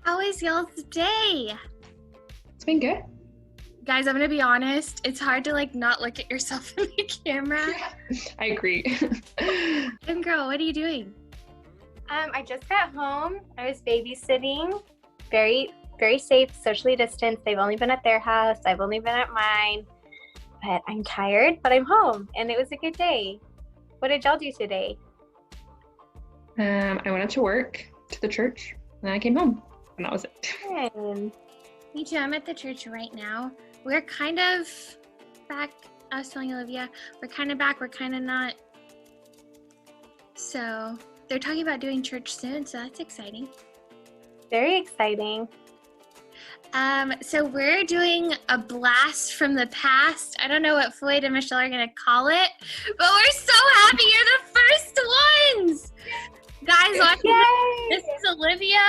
How is y'all's day? It's been good. Guys, I'm gonna be honest. It's hard to not look at yourself in the camera. I agree. Girl, what are you doing? I just got home. I was babysitting. Very, very safe, socially distanced. They've only been at their house. I've only been at mine. But I'm tired, but I'm home, and it was a good day. What did y'all do today? I went up to work, to the church, and then I came home, and that was it. Me too. I'm at the church right now. We're kind of back. I was telling Olivia, we're kind of back. We're kind of not. So they're talking about doing church soon, so that's exciting. Very exciting. So we're doing a blast from the past. I don't know what Floyd and Michelle are gonna call it, but we're so happy you're the first ones. Guys, watch this is Olivia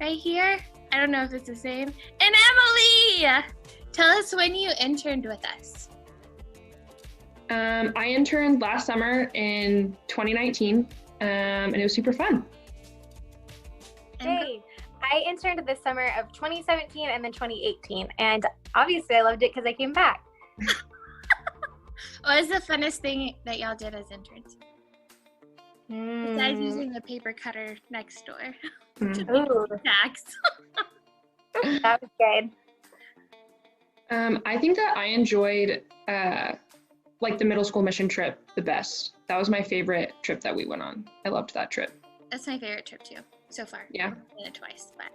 right here. I don't know if it's the same. And Emily! Tell us when you interned with us. I interned last summer in 2019, and it was super fun. Hey, I interned this summer of 2017 and then 2018, and obviously I loved it because I came back. What was the funnest thing that y'all did as interns? Besides using the paper cutter next door to make tax. That was good. I think that I enjoyed the middle school mission trip the best. That was my favorite trip that we went on. I loved that trip. That's my favorite trip too, so far. Yeah. I've been it twice, but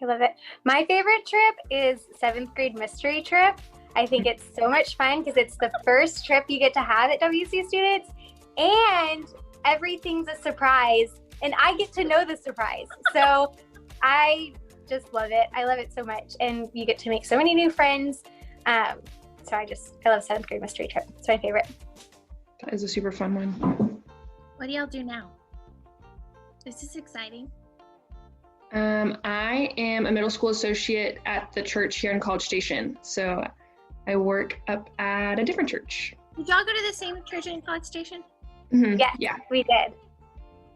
I love it. My favorite trip is 7th grade mystery trip. I think it's so much fun because it's the first trip you get to have at WC students, and everything's a surprise, and I get to know the surprise. So I just love it. I love it so much, and you get to make so many new friends. So I love 7th grade mystery trip. It's my favorite. That is a super fun one. what do y'all do now? This is exciting. I am a middle school associate at the church here in College Station. So I work up at a different church. Did y'all go to the same church in College Station? Mm-hmm. Yes, yeah, we did.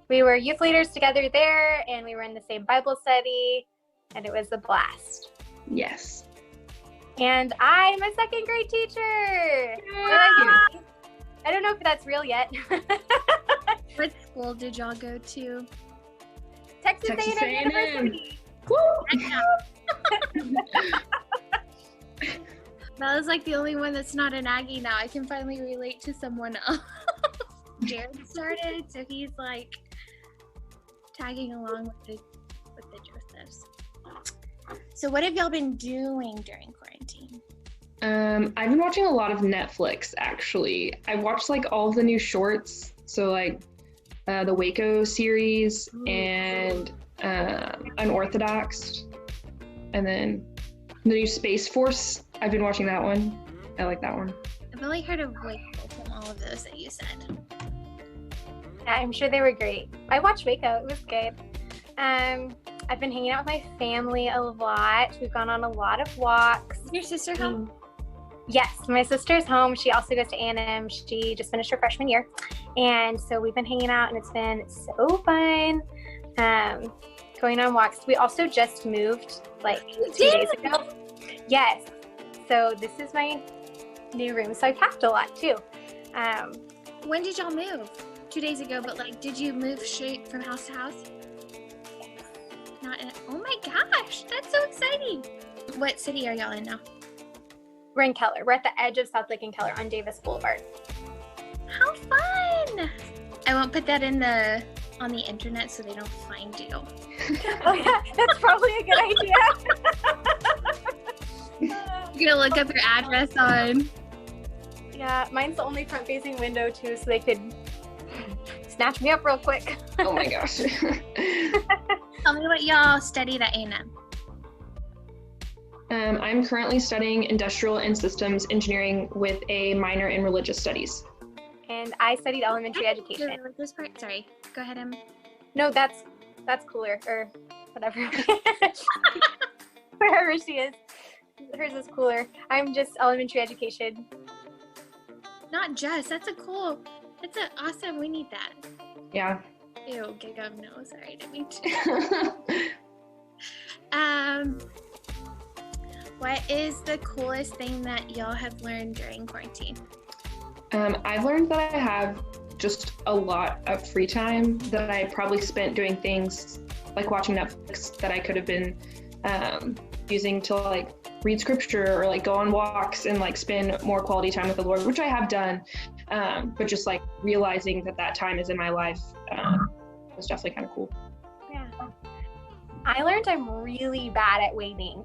We were youth leaders together there, and we were in the same Bible study, and it was a blast. Yes. And I'm a 2nd grade teacher. Wow. I don't know if that's real yet. What school did y'all go to? Texas A&M University. That was the only one that's not an Aggie now. I can finally relate to someone else. Jared started, so he's tagging along with the Josephs. So what have y'all been doing during quarantine? I've been watching a lot of Netflix, actually. I watched all the new shorts, so the Waco series and Unorthodoxed, and then the new Space Force. I've been watching that one. I like that one. I've only heard of Waco from all of those that you said. Yeah, I'm sure they were great. I watched Waco. It was good. I've been hanging out with my family a lot. We've gone on a lot of walks. Is your sister home? Yes, my sister's home. She also goes to A&M. She just finished her freshman year. And so we've been hanging out, and it's been so fun. Going on walks. We also just moved 2 days ago. Yes. So this is my new room. So I packed a lot too. When did y'all move? 2 days ago, but did you move straight from house to house? Oh my gosh, that's so exciting. What city are y'all in now? We're in Keller. We're at the edge of South Lake and Keller on Davis Boulevard. How fun! I won't put that on the internet so they don't find you. Oh yeah, that's probably a good idea. You're gonna look up your address on. Yeah, mine's the only front-facing window too, so they could snatch me up real quick. Oh my gosh. Tell me what y'all studied at A&M. I'm currently studying industrial and systems engineering with a minor in religious studies. And I studied elementary education. The religious part? Sorry, go ahead, Em. No, that's cooler, or whatever. Wherever she is. Hers is cooler. I'm just elementary education. Not just. That's awesome. We need that. Yeah. Ew, gig of no. Sorry, I didn't mean to. Um, what is the coolest thing that y'all have learned during quarantine? I've learned that I have just a lot of free time that I probably spent doing things like watching Netflix that I could have been using to like read scripture or like go on walks and like spend more quality time with the Lord, which I have done. But just like realizing that that time is in my life was definitely kind of cool. Yeah. I learned I'm really bad at waiting.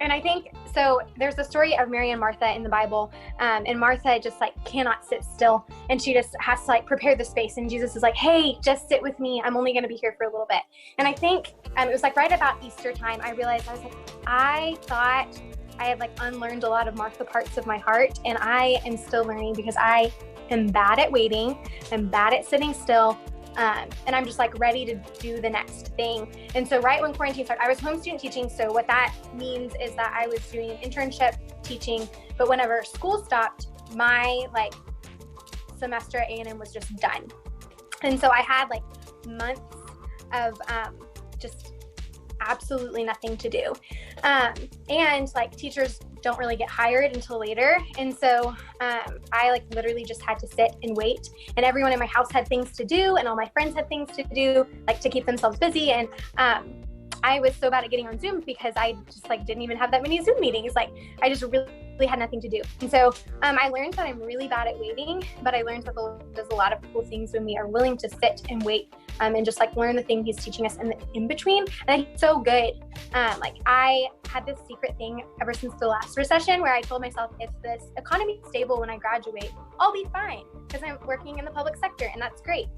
And I think, so there's a story of Mary and Martha in the Bible, and Martha just like cannot sit still, and she just has to like prepare the space, and Jesus is like, hey, just sit with me, I'm only going to be here for a little bit. And I think it was like right about Easter time, I realized, I was like, I thought I had like unlearned a lot of Martha parts of my heart, and I am still learning because I am bad at waiting, I'm bad at sitting still, and I'm just like ready to do the next thing. And so right when quarantine started, I was home student teaching. So what that means is that I was doing an internship teaching, but whenever school stopped, my like semester at A&M was just done. And so I had like months of just absolutely nothing to do. And like teachers don't really get hired until later. And so I like literally just had to sit and wait, and everyone in my house had things to do, and all my friends had things to do, like to keep themselves busy. And I was so bad at getting on Zoom because I just like didn't even have that many Zoom meetings. Like I just really had nothing to do. And so I learned that I'm really bad at waiting, but I learned that the Lord does a lot of cool things when we are willing to sit and wait and just like learn the thing he's teaching us in between. And it's so good. Like I had this secret thing ever since the last recession where I told myself, if this economy is stable when I graduate, I'll be fine because I'm working in the public sector, and that's great.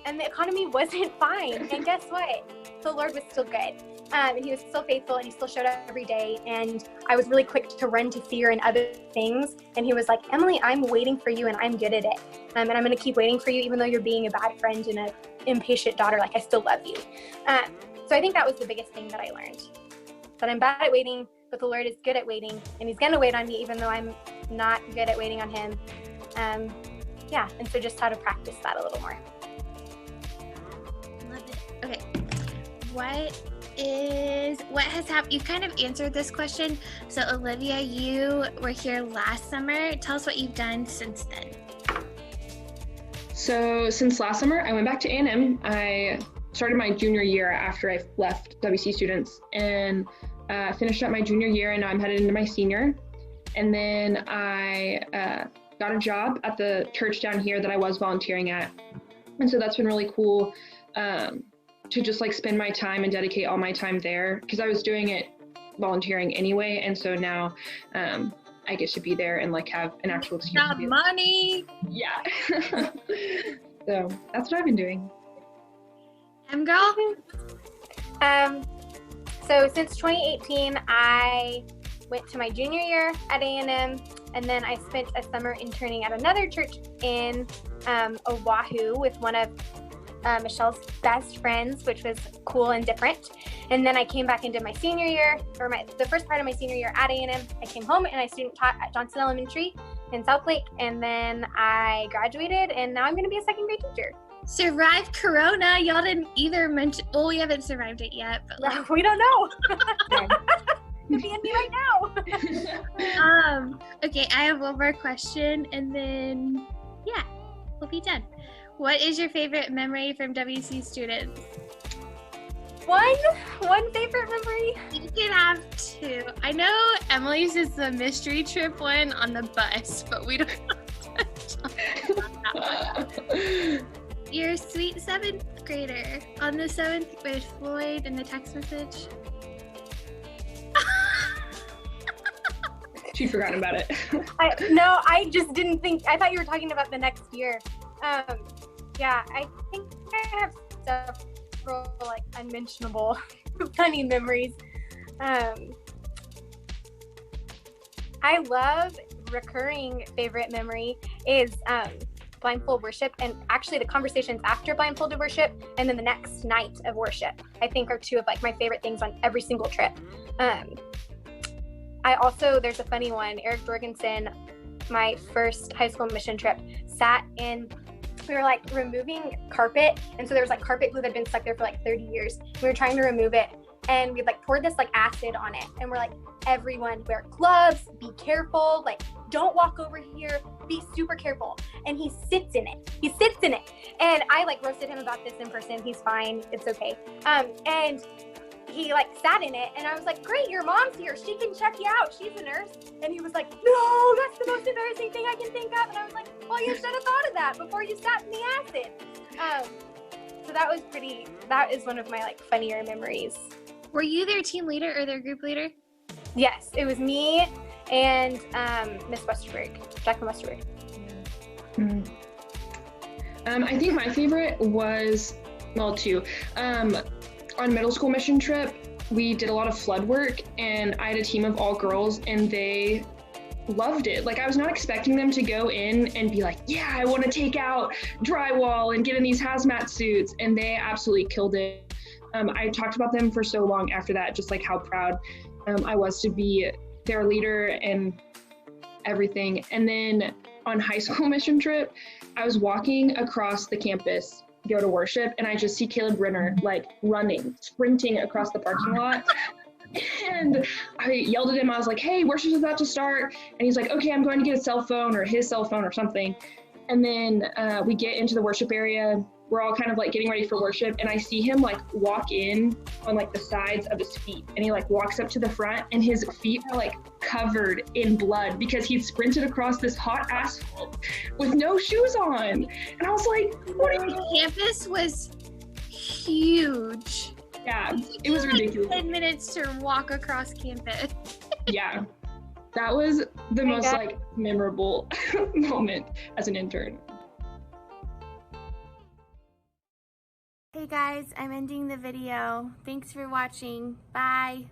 And the economy wasn't fine. And guess what? The Lord was still good. And he was still faithful, and he still showed up every day. And I was really quick to run to fear and other things. And he was like, Emily, I'm waiting for you, and I'm good at it. And I'm going to keep waiting for you, even though you're being a bad friend and an impatient daughter. Like, I still love you. So I think that was the biggest thing that I learned. That I'm bad at waiting, but the Lord is good at waiting. And he's going to wait on me, even though I'm not good at waiting on him. Yeah, and so just how to practice that a little more. Love it. Okay. What has happened? You kind of answered this question. So Olivia, you were here last summer. Tell us what you've done since then. So since last summer, I went back to A&M. I started my junior year after I left WC Students, and finished up my junior year, and now I'm headed into my senior. And then I got a job at the church down here that I was volunteering at. And so that's been really cool to just like spend my time and dedicate all my time there, because I was doing it volunteering anyway. And so now I get to be there and like have an actual excuse to be money. Yeah. So that's what I've been doing. Girl? So since 2018, I went to my junior year at A&M, and then I spent a summer interning at another church in Oahu with one of Michelle's best friends, which was cool and different. And then I came back and did my senior year, or the first part of my senior year at A&M. I came home and I student taught at Johnson Elementary in South Lake, and then I graduated, and now I'm going to be a second grade teacher. Survived Corona. Y'all didn't either mention. Well, we haven't survived it yet, but like, we don't know. Could be in me right now. Okay, I have one more question, and then yeah, we'll be done. What is your favorite memory from WC Students? One favorite memory? You can have two. I know Emily's is the mystery trip one on the bus, but we don't touch on that one. Your sweet 7th grader on the 7th with Floyd in the text message. She'd forgotten about it. I just didn't think. I thought you were talking about the next year. Yeah, I think I have several like unmentionable funny memories. I love recurring favorite memory is blindfold worship, and actually the conversations after blindfolded worship and then the next night of worship, I think are two of like my favorite things on every single trip. There's a funny one, Eric Jorgensen, my first high school mission trip, sat in we were like removing carpet, and so there was like carpet glue that had been stuck there for like 30 years. We were trying to remove it, and we like poured this like acid on it, and we're like, everyone wear gloves, be careful, like don't walk over here, be super careful. And he sits in it. And I like roasted him about this in person. He's fine, it's okay. And he like sat in it, and I was like, great, your mom's here, she can check you out, she's a nurse. And he was like, no, that's the most embarrassing thing I can think of. And I was like, well, you should have thought of that before you sat in the acid. So that is one of my like funnier memories. Were you their team leader or their group leader? Yes, it was me and Miss Westerberg, Jacqueline Westerberg. I think my favorite was, well, two. On middle school mission trip, we did a lot of flood work, and I had a team of all girls, and they loved it. Like, I was not expecting them to go in and be like, yeah, I want to take out drywall and get in these hazmat suits, and they absolutely killed it. I talked about them for so long after that, just like how proud I was to be their leader and everything. And then on high school mission trip, I was walking across the campus to go to worship, and I just see Caleb Renner like running, sprinting across the parking lot. And I yelled at him. I was like, hey, worship's about to start. And he's like, okay, I'm going to get a cell phone or his cell phone or something. And then we get into the worship area. We're all kind of like getting ready for worship, and I see him like walk in on like the sides of his feet, and he like walks up to the front, and his feet are like covered in blood because he sprinted across this hot asphalt with no shoes on. And I was like, what are you doing? Campus was huge. Yeah, it was ridiculous. 10 minutes to walk across campus. Yeah, that was the most like memorable moment as an intern. Hey guys, I'm ending the video. Thanks for watching. Bye.